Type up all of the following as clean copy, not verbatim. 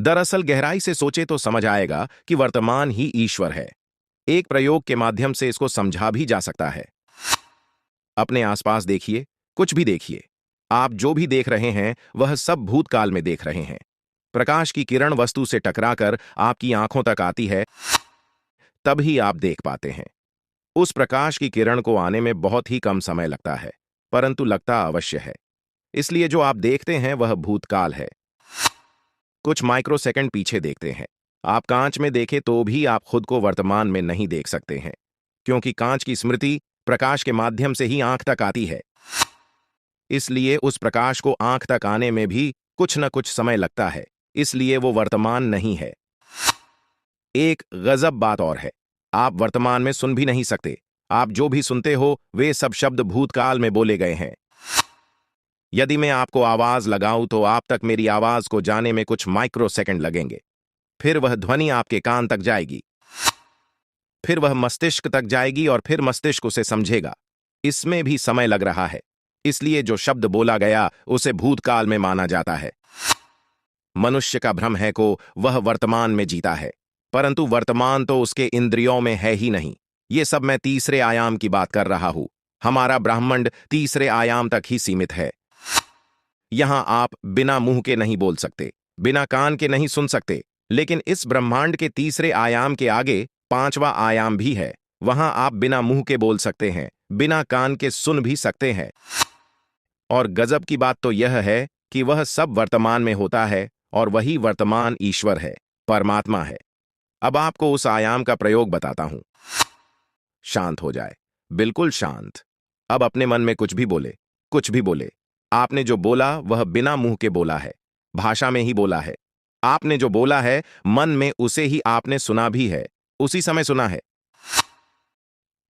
दरअसल गहराई से सोचे तो समझ आएगा कि वर्तमान ही ईश्वर है। एक प्रयोग के माध्यम से इसको समझा भी जा सकता है। अपने आसपास देखिए, कुछ भी देखिए, आप जो भी देख रहे हैं वह सब भूतकाल में देख रहे हैं। प्रकाश की किरण वस्तु से टकराकर आपकी आंखों तक आती है, तभी आप देख पाते हैं। उस प्रकाश की किरण को आने में बहुत ही कम समय लगता है, परंतु लगता अवश्य है। इसलिए जो आप देखते हैं वह भूतकाल है। कुछ माइक्रोसेकंड पीछे देखते हैं। आप कांच में देखें तो भी आप खुद को वर्तमान में नहीं देख सकते हैं, क्योंकि कांच की स्मृति प्रकाश के माध्यम से ही आंख तक आती है। इसलिए उस प्रकाश को आंख तक आने में भी कुछ न कुछ समय लगता है, इसलिए वो वर्तमान नहीं है। एक गजब बात और है, आप वर्तमान में सुन भी नहीं सकते। आप जो भी सुनते हो वे सब शब्द भूतकाल में बोले गए हैं। यदि मैं आपको आवाज लगाऊं तो आप तक मेरी आवाज को जाने में कुछ माइक्रोसेकंड लगेंगे। फिर वह ध्वनि आपके कान तक जाएगी, फिर वह मस्तिष्क तक जाएगी और फिर मस्तिष्क उसे समझेगा। इसमें भी समय लग रहा है, इसलिए जो शब्द बोला गया उसे भूतकाल में माना जाता है। मनुष्य का भ्रम है को वह वर्तमान में जीता है, परंतु वर्तमान तो उसके इंद्रियों में है ही नहीं। ये सब मैं तीसरे आयाम की बात कर रहा हूं। हमारा ब्रह्मांड तीसरे आयाम तक ही सीमित है। यहां आप बिना मुंह के नहीं बोल सकते, बिना कान के नहीं सुन सकते, लेकिन इस ब्रह्मांड के तीसरे आयाम के आगे पांचवा आयाम भी है। वहां आप बिना मुंह के बोल सकते हैं, बिना कान के सुन भी सकते हैं। और गजब की बात तो यह है कि वह सब वर्तमान में होता है और वही वर्तमान ईश्वर है, परमात्मा है। अब आपको उस आयाम का प्रयोग बताता हूं। शांत हो जाए, बिल्कुल शांत। अब अपने मन में कुछ भी बोले, कुछ भी बोले। आपने जो बोला वह बिना मुंह के बोला है, भाषा में ही बोला है। आपने जो बोला है मन में, उसे ही आपने सुना भी है, उसी समय सुना है।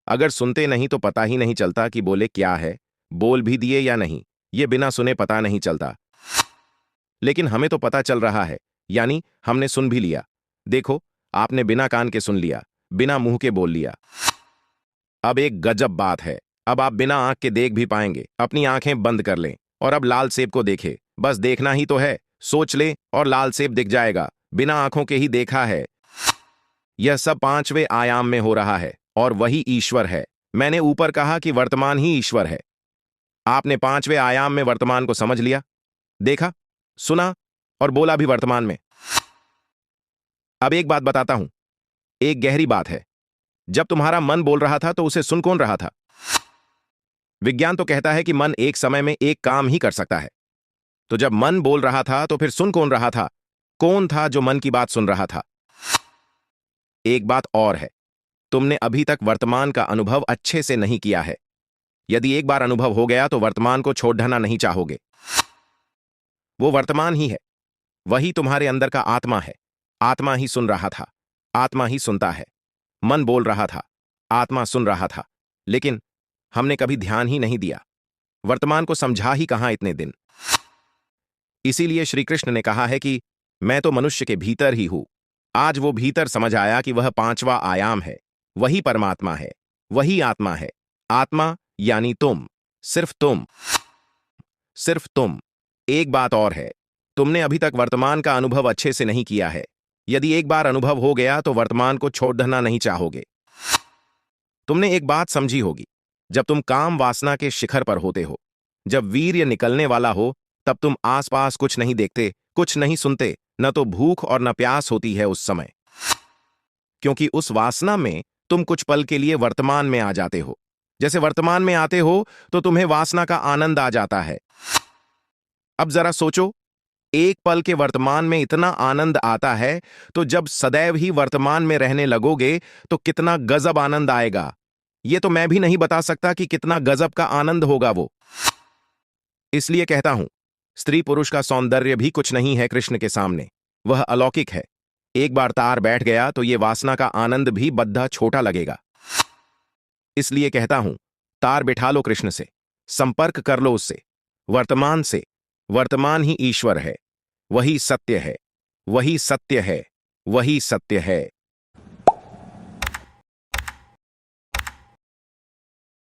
अगर सुनते नहीं तो पता ही नहीं चलता कि बोले क्या है, बोल भी दिए या नहीं, ये बिना सुने पता नहीं चलता। लेकिन हमें तो पता चल रहा है, यानी हमने सुन भी लिया। देखो, आपने बिना कान के सुन लिया, बिना मुंह के बोल लिया। अब एक गजब बात है, अब आप बिना आंख के देख भी पाएंगे। अपनी आंखें बंद कर लें और अब लाल सेब को देखें। बस देखना ही तो है, सोच ले और लाल सेब दिख जाएगा। बिना आंखों के ही देखा है। यह सब पांचवें आयाम में हो रहा है और वही ईश्वर है। मैंने ऊपर कहा कि वर्तमान ही ईश्वर है। आपने पांचवें आयाम में वर्तमान को समझ लिया, देखा, सुना और बोला भी वर्तमान में। अब एक बात बताता हूं, एक गहरी बात है। जब तुम्हारा मन बोल रहा था तो उसे सुन कौन रहा था? विज्ञान तो कहता है कि मन एक समय में एक काम ही कर सकता है। तो जब मन बोल रहा था तो फिर सुन कौन रहा था? कौन था जो मन की बात सुन रहा था? एक बात और है, तुमने अभी तक वर्तमान का अनुभव अच्छे से नहीं किया है। यदि एक बार अनुभव हो गया तो वर्तमान को छोड़ना नहीं चाहोगे। वो वर्तमान ही है, वही तुम्हारे अंदर का आत्मा है। आत्मा ही सुन रहा था, आत्मा ही सुनता है। मन बोल रहा था, आत्मा सुन रहा था, लेकिन हमने कभी ध्यान ही नहीं दिया। वर्तमान को समझा ही कहां इतने दिन। इसीलिए श्री कृष्ण ने कहा है कि मैं तो मनुष्य के भीतर ही हूं। आज वो भीतर समझ आया कि वह पांचवा आयाम है, वही परमात्मा है, वही आत्मा है। आत्मा यानी तुम, सिर्फ तुम, सिर्फ तुम। एक बात और है, तुमने अभी तक वर्तमान का अनुभव अच्छे से नहीं किया है। यदि एक बार अनुभव हो गया तो वर्तमान को छोड़ना नहीं चाहोगे। तुमने एक बात समझी होगी, जब तुम काम वासना के शिखर पर होते हो, जब वीर्य निकलने वाला हो, तब तुम आसपास कुछ नहीं देखते, कुछ नहीं सुनते, न तो भूख और न प्यास होती है उस समय, क्योंकि उस वासना में तुम कुछ पल के लिए वर्तमान में आ जाते हो। जैसे वर्तमान में आते हो तो तुम्हें वासना का आनंद आ जाता है। अब जरा सोचो, एक पल के वर्तमान में इतना आनंद आता है, तो जब सदैव ही वर्तमान में रहने लगोगे तो कितना गजब आनंद आएगा। ये तो मैं भी नहीं बता सकता कि कितना गजब का आनंद होगा वो। इसलिए कहता हूं, स्त्री पुरुष का सौंदर्य भी कुछ नहीं है कृष्ण के सामने, वह अलौकिक है। एक बार तार बैठ गया तो ये वासना का आनंद भी बद्धा छोटा लगेगा। इसलिए कहता हूं, तार बिठा लो कृष्ण से, संपर्क कर लो उससे, वर्तमान से। वर्तमान ही ईश्वर है, वही सत्य है, वही सत्य है, वही सत्य है।